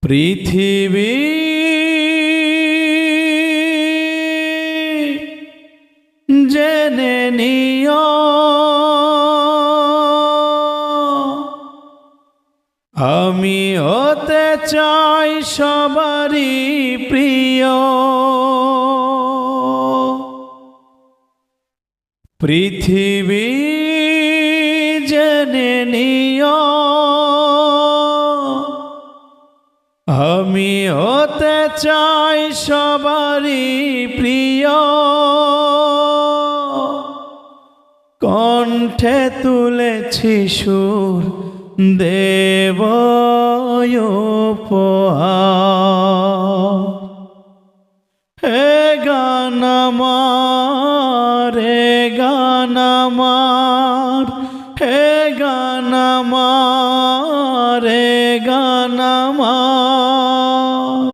পৃথিবী জেনে নিও আমি হতে চাই সবারই প্রিয়। পৃথিবী জেনে নিও আমি হতে চাই সবারই প্রিয়। কণ্ঠে তুলেছি সুর দেব উপহার। হে গান আমার, হে গান আমার, হে গান আমার, হে গান আমার।